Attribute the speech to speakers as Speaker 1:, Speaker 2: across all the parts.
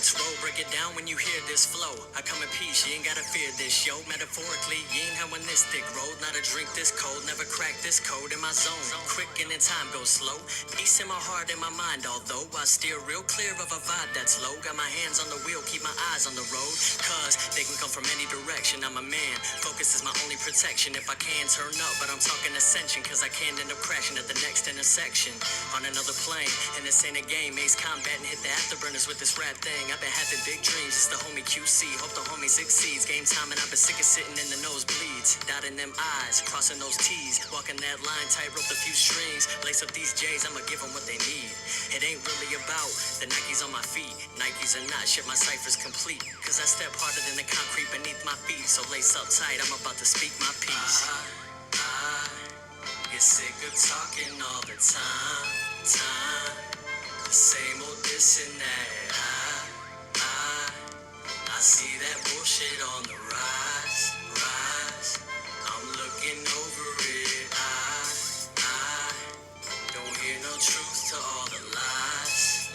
Speaker 1: let's roll, break it down when you hear this flow. I come in peace, you ain't gotta fear this, yo. Metaphorically, you ain't how in this thick road. Not a drink this cold, never crack this code in my zone. Quick and then time goes slow. Peace in my heart and my mind, although I steer real clear of a vibe that's low. Got my hands on the wheel, keep my eyes on the road. Cause they can come from any direction, I'm a man. Focus is my only protection. If I can turn up, but I'm talking ascension. Cause I can't end up crashing at the next intersection. On another plane, and this ain't a game. Ace combat and hit the afterburners with this rap thing. I've been having big dreams, it's the homie QC. Hope the homie succeeds. Game time and I've been sick of sitting in the nosebleeds. Dotting them I's, crossing those T's. Walking that line, tightrope a few strings. Lace up these J's, I'ma give them what they need. It ain't really about the Nikes on my feet. Nikes or not, shit, my cipher's complete. Cause I step harder than the concrete beneath my feet. So lace up tight, I'm about to speak my piece. I get sick of talking all the time. The same old this and that. I see that bullshit on the rise. I'm looking over it. I don't hear no truth to all the lies.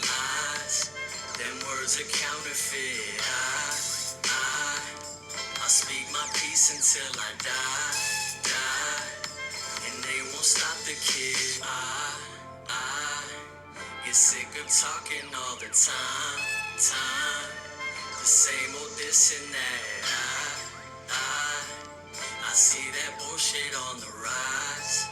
Speaker 1: Them words are counterfeit. I speak my peace until I die. And they won't stop the kid. I get sick of talking all the time. The same old this and that. I see that bullshit on the rise.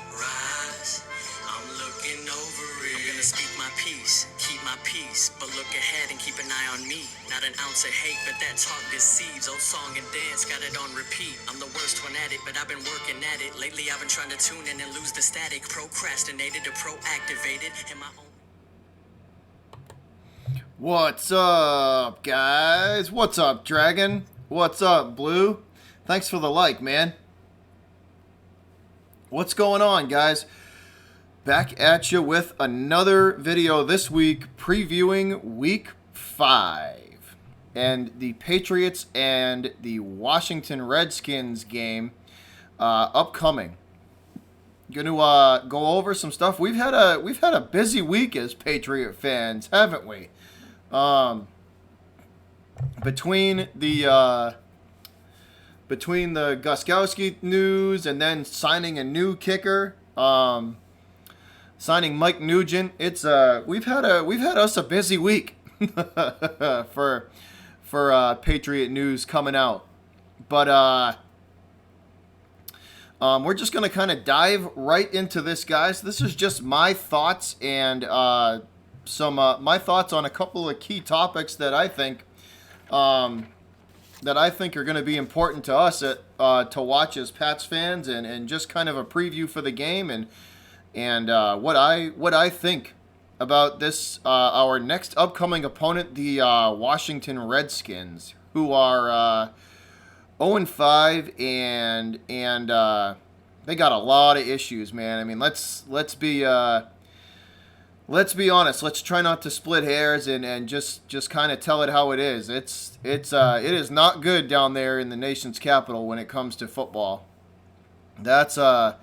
Speaker 1: I'm looking over it. I'm gonna speak my peace, keep my peace, but look ahead and keep an eye on me. Not an ounce of hate, but that talk deceives. Old song and dance, got it on repeat. I'm the worst one at it, but I've been working at it. Lately I've been trying to tune in and lose the static. Procrastinated to proactivated in my own.
Speaker 2: What's up, guys? What's up, Dragon? What's up, Blue? Thanks for the like, man. What's going on, guys? Back at you with another video this week previewing Week 5 and the Patriots and the Washington Redskins game upcoming. Gonna go over some stuff. We've had a busy week as Patriot fans, haven't we? Between the Gostkowski news and then signing a new kicker, signing Mike Nugent, it's we've had us a busy week for Patriot news coming out, but we're just gonna kind of dive right into this, guys. This is just my thoughts and my thoughts on a couple of key topics that I think are going to be important to us to watch as Pats fans, and just kind of a preview for the game and what I think about this our next upcoming opponent, the Washington Redskins, who are 0-5 and they got a lot of issues, man. I mean, let's be honest. Let's try not to split hairs and just kind of tell it how it is. It is not good down there in the nation's capital when it comes to football. That's a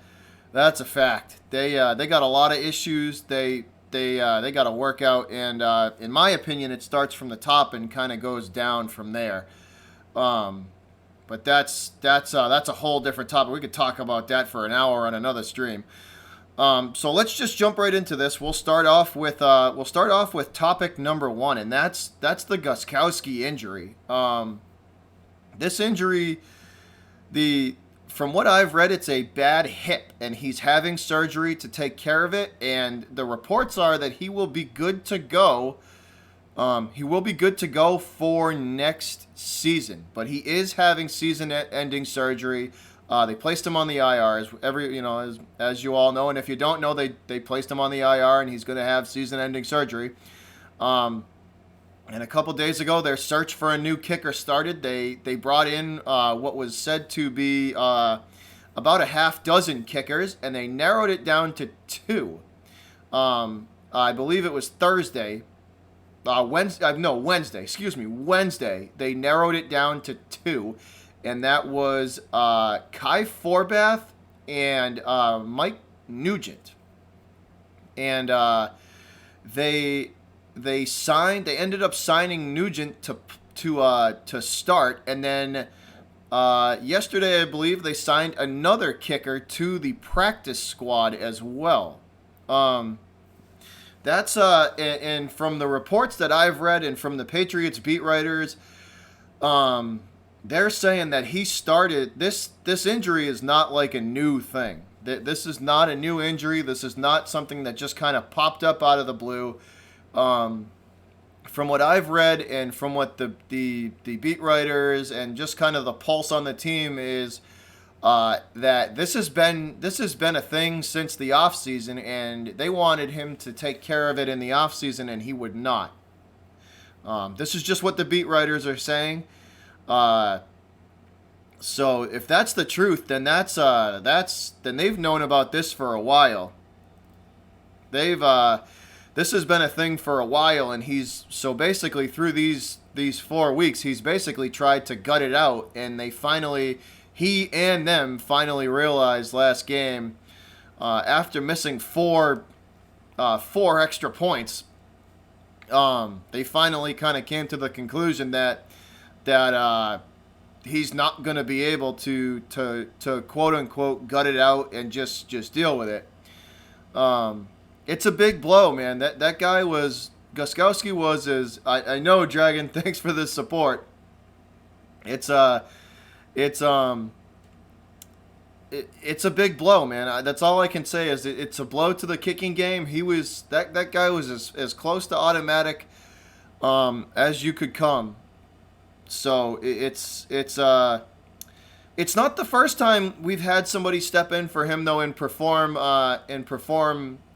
Speaker 2: fact. They got a lot of issues. They got to work out, and in my opinion, it starts from the top and kind of goes down from there. But that's a whole different topic. We could talk about that for an hour on another stream. So let's just jump right into this. We'll start off with topic number 1, and that's the Gostkowski injury. This injury, from what I've read, it's a bad hip, and he's having surgery to take care of it. And the reports are that he will be good to go. He will be good to go for next season, but he is having season-ending surgery. They placed him on the IR, as you all know, and if you don't know, they placed him on the IR, and he's going to have season-ending surgery. And a couple days ago, their search for a new kicker started. They brought in what was said to be about a half dozen kickers, and they narrowed it down to 2. I believe it was Thursday. Wednesday. Excuse me, Wednesday. They narrowed it down to 2. And that was Kai Forbath and Mike Nugent. And they they ended up signing Nugent to start, and then yesterday I believe they signed another kicker to the practice squad as well. That's and from the reports that I've read and from the Patriots beat writers, they're saying that he started this injury is not like a new thing. This is not a new injury. This is not something that just kind of popped up out of the blue. From what I've read and from what the beat writers and just kind of the pulse on the team is, that this has been a thing since the offseason, and they wanted him to take care of it in the offseason, and he would not. This is just what the beat writers are saying. So if that's the truth, then then they've known about this for a while. This has been a thing for a while, and so basically through these 4 weeks, he's basically tried to gut it out, and he and them finally realized last game, after missing four extra points, they finally kind of came to the conclusion that he's not going to be able to quote unquote gut it out and just deal with it. It's a big blow, man. That guy Gostkowski was I know, Dragon. Thanks for the support. It's a big blow, man. That's all I can say is it's a blow to the kicking game. That guy was as close to automatic as you could come. So it's not the first time we've had somebody step in for him though and perform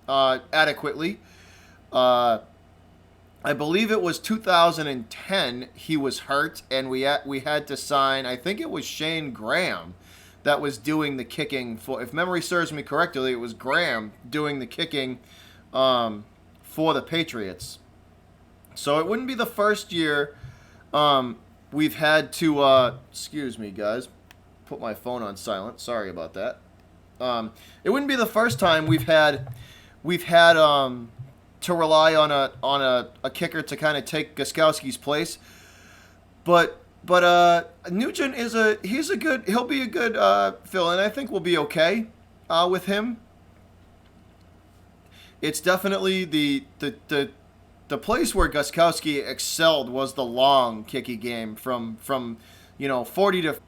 Speaker 2: adequately. I believe it was 2010 he was hurt, and we had to sign, I think it was Shane Graham that was doing the kicking for, if memory serves me correctly, it was Graham doing the kicking for the Patriots. So it wouldn't be the first year we've had to excuse me, guys, put my phone on silent, sorry about that. It wouldn't be the first time we've had to rely on a kicker to kind of take Gostkowski's place, but Nugent he'll be a good fill, and I think we'll be okay with him. It's definitely the place where Gostkowski excelled was the long kicky game from 40 to.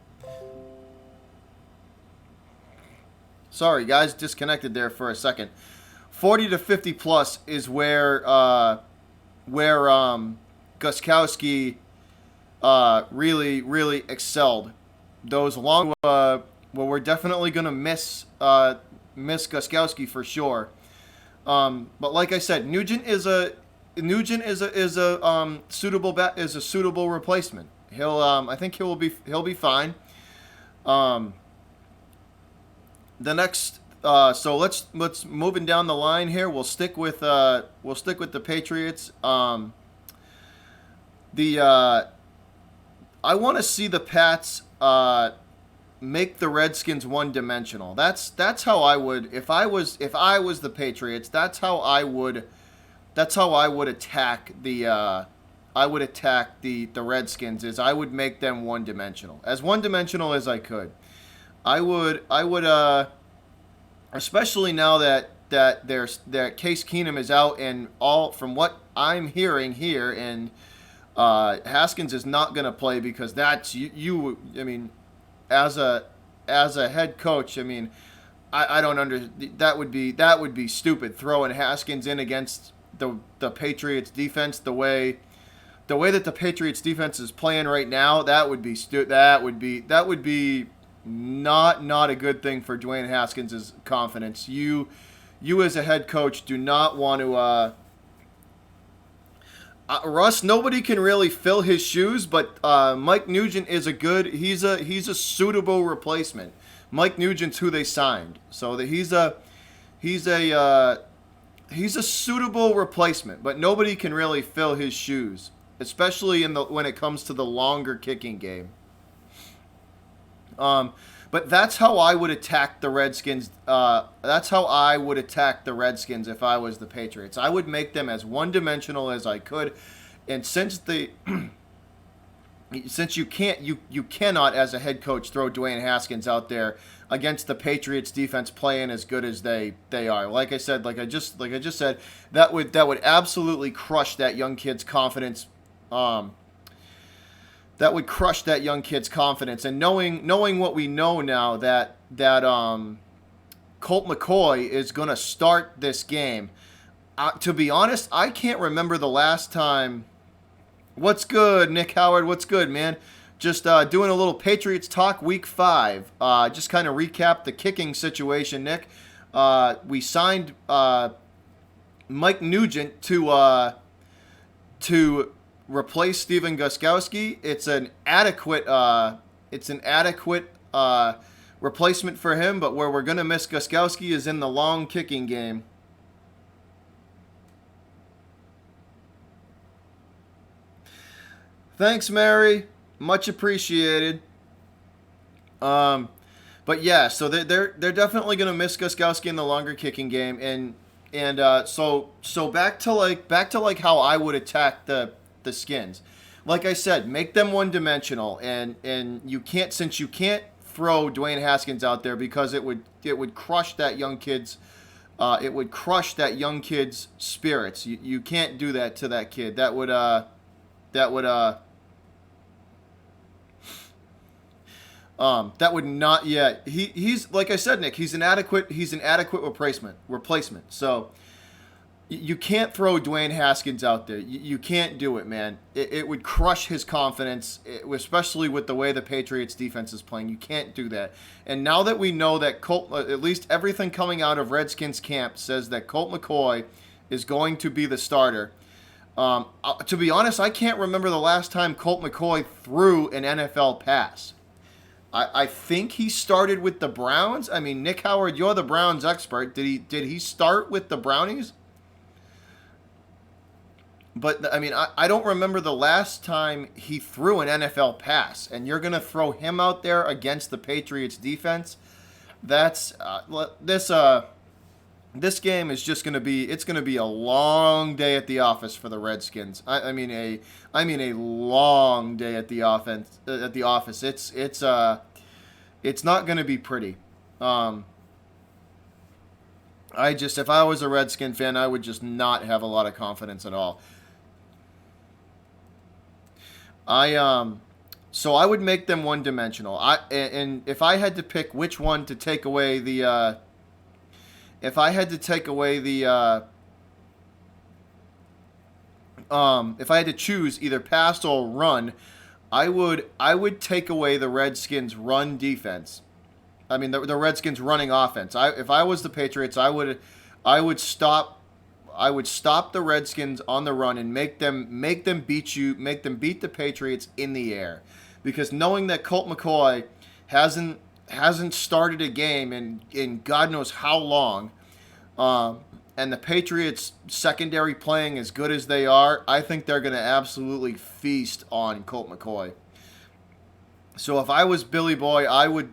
Speaker 2: Sorry guys, disconnected there for a second. 40 to 50 plus is where Gostkowski really excelled. Those long well, we're definitely gonna miss Gostkowski for sure. But like I said, Nugent is a suitable replacement. I think he'll be fine. The next. So let's moving down the line here. We'll stick with the Patriots. I want to see the Pats make the Redskins one-dimensional. That's how I would, if I was the Patriots. That's how I would attack the Redskins. Is I would make them one-dimensional, as one-dimensional as I could. I would especially now that Case Keenum is out, and all from what I'm hearing here, and Haskins is not going to play because that's you. I mean, as a head coach, I mean, I don't that would be stupid throwing Haskins in against the Patriots defense the way that the Patriots defense is playing right now. That would be not a good thing for Dwayne Haskins' confidence. You as a head coach do not want to. Russ, nobody can really fill his shoes, but Mike Nugent is he's a suitable replacement. Mike Nugent's who they signed, so that he's a suitable replacement, but nobody can really fill his shoes, especially when it comes to the longer kicking game. But that's how I would attack the Redskins. That's how I would attack the Redskins if I was the Patriots. I would make them as one-dimensional as I could, and since you cannot as a head coach throw Dwayne Haskins out there against the Patriots defense playing as good as they are. Like I said, like I just said, that would absolutely crush that young kid's confidence. That would crush that young kid's confidence. And knowing what we know now, that Colt McCoy is going to start this game. To be honest, I can't remember the last time. What's good, Nick Howard? What's good, man? Just doing a little Patriots talk, Week 5. Just kind of recap the kicking situation, Nick. We signed Mike Nugent to replace Steven Gostkowski. It's an adequate replacement for him, but where we're gonna miss Gostkowski is in the long kicking game. Thanks, Mary. Much appreciated. But yeah, so they're definitely gonna miss Gostkowski in the longer kicking game, and so back to like how I would attack the Skins. Like I said, make them one dimensional, and you can't throw Dwayne Haskins out there because it would crush that young kid's spirits. You can't do that to that kid. That would not. Yeah, he's like I said, Nick. He's an adequate replacement. So you can't throw Dwayne Haskins out there. You can't do it, man. It would crush his confidence, especially with the way the Patriots defense is playing. You can't do that. And now that we know that at least everything coming out of Redskins camp says that Colt McCoy is going to be the starter. To be honest, I can't remember the last time Colt McCoy threw an NFL pass. I think he started with the Browns. I mean, Nick Howard, you're the Browns expert. Did he start with the Brownies? But, I mean, I don't remember the last time he threw an NFL pass. And you're going to throw him out there against the Patriots defense? This game is just going to be, it's going to be a long day at the office for the Redskins. I mean a long day at the office. It's not going to be pretty. If I was a Redskin fan, I would just not have a lot of confidence at all. So I would make them one-dimensional. And if I had to pick which one to take away the, if I had to choose either pass or run, I would take away the Redskins' run defense. I mean the Redskins' running offense. If I was the Patriots, I would stop the Redskins on the run and make them beat the Patriots in the air, because knowing that Colt McCoy hasn't started a game in God knows how long, and the Patriots secondary playing as good as they are, I think they're going to absolutely feast on Colt McCoy. So if I was Billy Boy, I would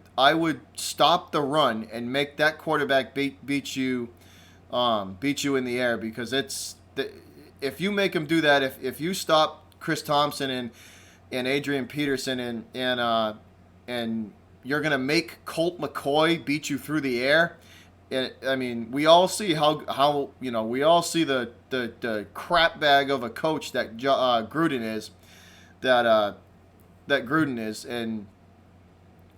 Speaker 2: stop the run and make that quarterback beat you in the air, because if you make him do that, if you stop Chris Thompson and Adrian Peterson and you're gonna make Colt McCoy beat you through the air. I mean, we all see how we all see the crap bag of a coach that Gruden is, that Gruden is, and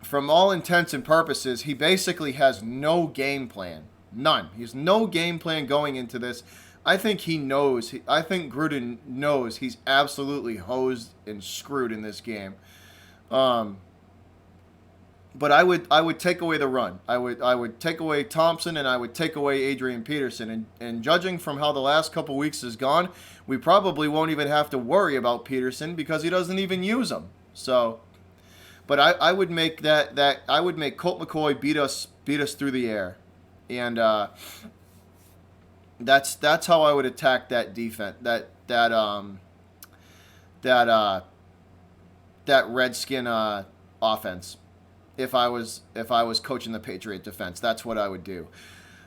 Speaker 2: from all intents and purposes, he basically has no game plan. None. He has no game plan going into this. I think Gruden knows he's absolutely hosed and screwed in this game. But I would take away the run. I would take away Thompson, and I would take away Adrian Peterson. And judging from how the last couple weeks has gone, we probably won't even have to worry about Peterson because he doesn't even use them. So, but I would make I would make Colt McCoy beat us through the air. And that's how I would attack that defense, that Redskin offense. if I was coaching the Patriot defense. That's what I would do.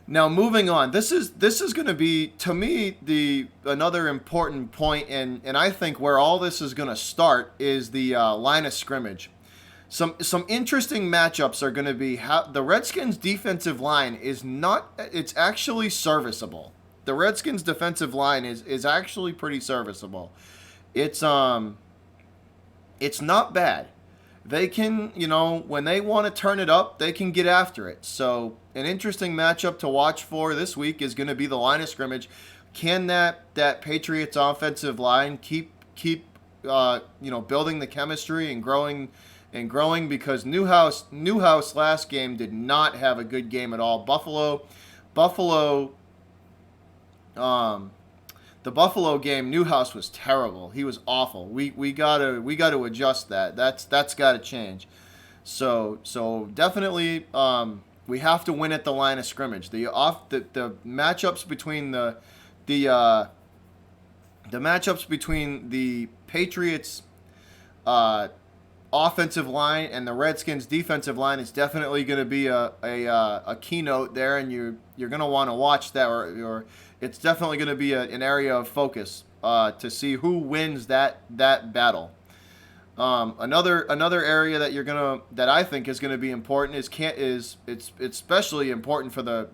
Speaker 2: Now moving on, this is going to be, to me, the another important point, and I think where all this is going to start is the line of scrimmage. Some interesting matchups are going to be how the Redskins defensive line is not. It's actually serviceable. The Redskins defensive line is actually pretty serviceable. It's not bad. They can, when they want to turn it up, they can get after it. So an interesting matchup to watch for this week is going to be the line of scrimmage. Can that Patriots offensive line keep building the chemistry and growing because Newhouse last game did not have a good game at all. Buffalo, the Buffalo game, Newhouse was terrible. He was awful. We gotta adjust that. That's got to change. So definitely we have to win at the line of scrimmage. The matchups between the matchups between the Patriots offensive line and the Redskins defensive line is definitely going to be a keynote there, and you're going to want to watch that, or it's definitely going to be an area of focus to see who wins that battle. Another area that I think is gonna be important is it's especially important for the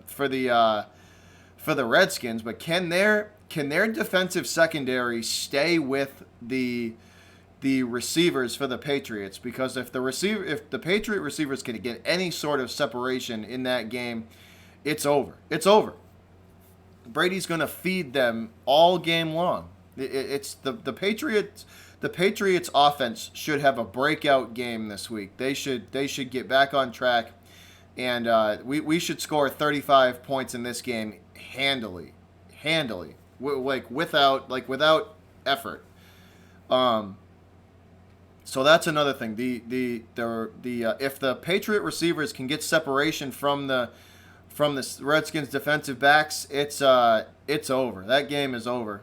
Speaker 2: Redskins, but can their defensive secondary stay with the receivers for the Patriots? Because if the Patriot receivers can get any sort of separation in that game, it's over. It's over. Brady's going to feed them all game long. It's the Patriots. The Patriots offense should have a breakout game this week. They should get back on track, and we should score 35 points in this game handily, without effort. So that's another thing. If the Patriot receivers can get separation from the Redskins defensive backs, it's over. That game is over.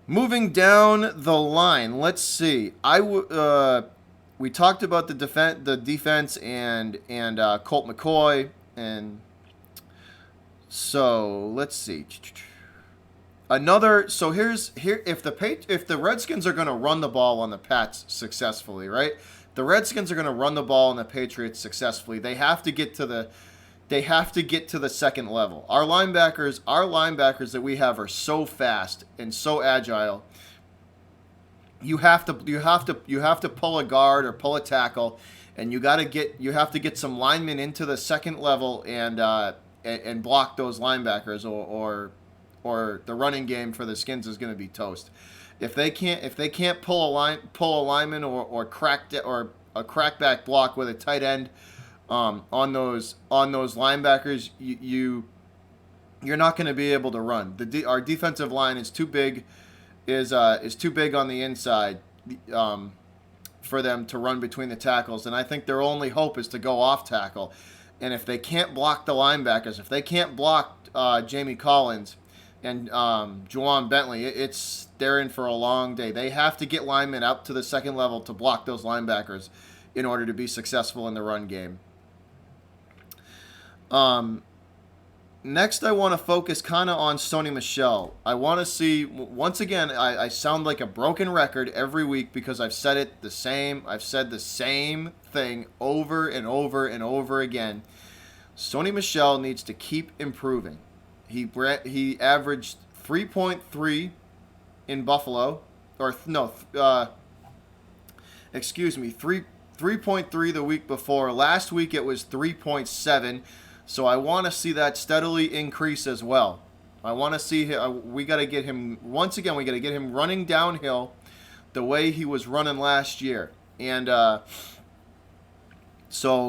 Speaker 2: Moving down the line, let's see. We talked about the defense and Colt McCoy, and so let's see. If the Redskins are going to run the ball on the Pats successfully, right? The Redskins are going to run the ball on the Patriots successfully. They have to get to the second level. Our linebackers that we have are so fast and so agile. You have to pull a guard or pull a tackle, and you have to get some linemen into the second level and block those linebackers, or the running game for the Skins is going to be toast. If they can't pull a lineman or crack or a crackback block with a tight end on those linebackers, you're not going to be able to run. Our defensive line is too big on the inside for them to run between the tackles, and I think their only hope is to go off tackle. And if they can't block the linebackers, if they can't block Jamie Collins and Juwan Bentley, they're in for a long day. They have to get linemen up to the second level to block those linebackers in order to be successful in the run game. Next, I want to focus kind of on Sony Michel. I want to see, once again, I sound like a broken record every week because I've said the same thing over and over and over again. Sony Michel needs to keep improving. He averaged 3.3 in Buffalo, 3.3 the week before. Last week it was 3.7. So I want to see that steadily increase as well. I want to see we got to get him running downhill the way he was running last year. And so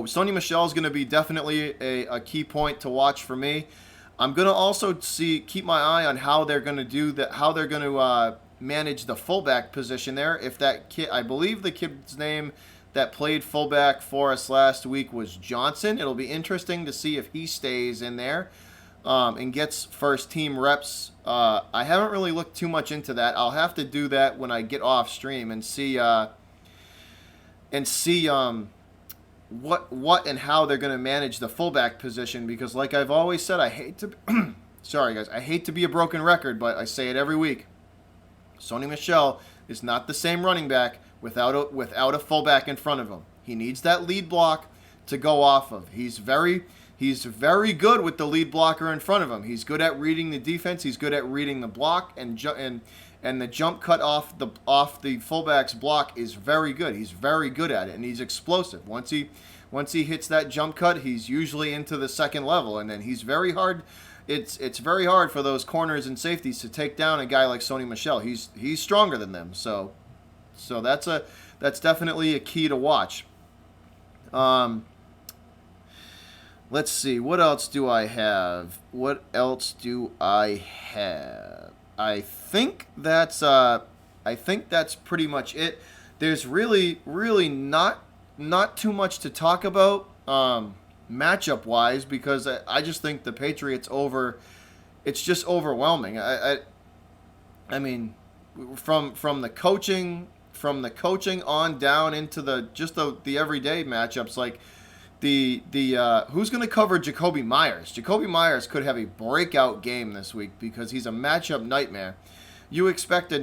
Speaker 2: Sony Michel is going to be definitely a key point to watch for me. I'm going to also keep my eye on how they're going to do that, how they're going to manage the fullback position there. If that kid, I believe the kid's name that played fullback for us last week was Johnson. It'll be interesting to see if he stays in there and gets first team reps. I haven't really looked too much into that. I'll have to do that when I get off stream and see and see what and how they're going to manage the fullback position, because like I've always said, I hate to sorry guys, I hate to be a broken record, but I say it every week. Sony Michel is not the same running back without a fullback in front of him. He needs that lead block to go off of. He's very good with the lead blocker in front of him. He's good at reading the defense. He's good at reading the block, and the jump cut off the fullback's block is very good. He's very good at it, and he's explosive. Once he hits that jump cut, he's usually into the second level, and then he's very hard. It's very hard for those corners and safeties to take down a guy like Sony Michel. He's stronger than them, so that's definitely a key to watch. Let's see, what else do I have? I think that's pretty much it. There's really not too much to talk about matchup wise, because I just think the Patriots it's just overwhelming. I mean, from the coaching on down into the everyday matchups, like the who's going to cover Jacoby Myers? Jacoby Myers could have a breakout game this week because he's a matchup nightmare. You expect a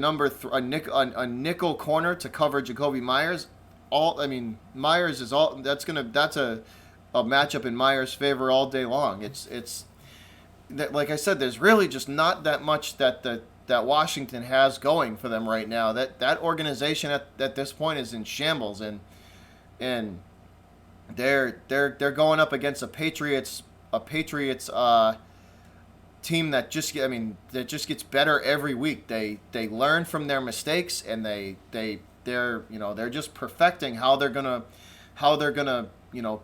Speaker 2: nickel corner to cover Jacoby Myers? Myers is all that's a matchup in Myers' favor all day long. It's like I said, there's really just not that much that Washington has going for them right now. That organization at this point is in shambles, and they're going up against a Patriots team that just gets better every week. They learn from their mistakes, and they're just perfecting how they're gonna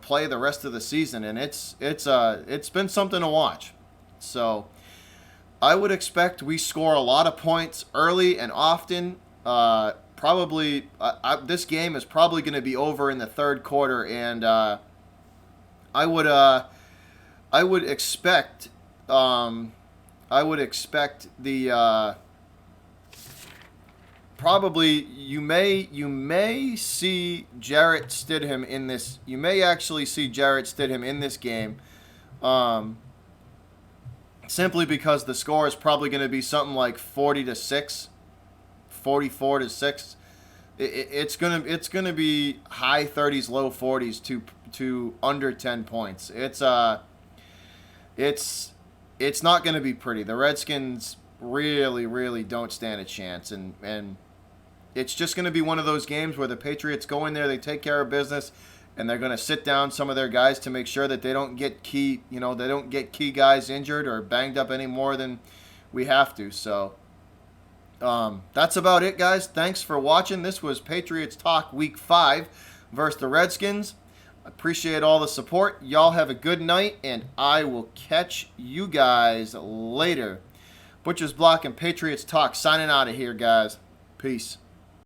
Speaker 2: play the rest of the season, and it's been something to watch. So I would expect we score a lot of points early and often. Probably this game is probably going to be over in the third quarter, and I would expect the probably you may see Jarrett Stidham in this. You may actually see Jarrett Stidham in this game, simply because the score is probably going to be something like 40-6. 44-6. It's gonna be high 30s, low 40s to under 10 points. It's not gonna be pretty. The Redskins really don't stand a chance, and it's just gonna be one of those games where the Patriots go in there, they take care of business, and they're gonna sit down some of their guys to make sure that they don't get key guys injured or banged up any more than we have to. So. That's about it, guys. Thanks for watching. This was Patriots Talk Week 5 versus the Redskins. Appreciate all the support. Y'all have a good night, and I will catch you guys later. Butcher's Block and Patriots Talk signing out of here, guys. Peace.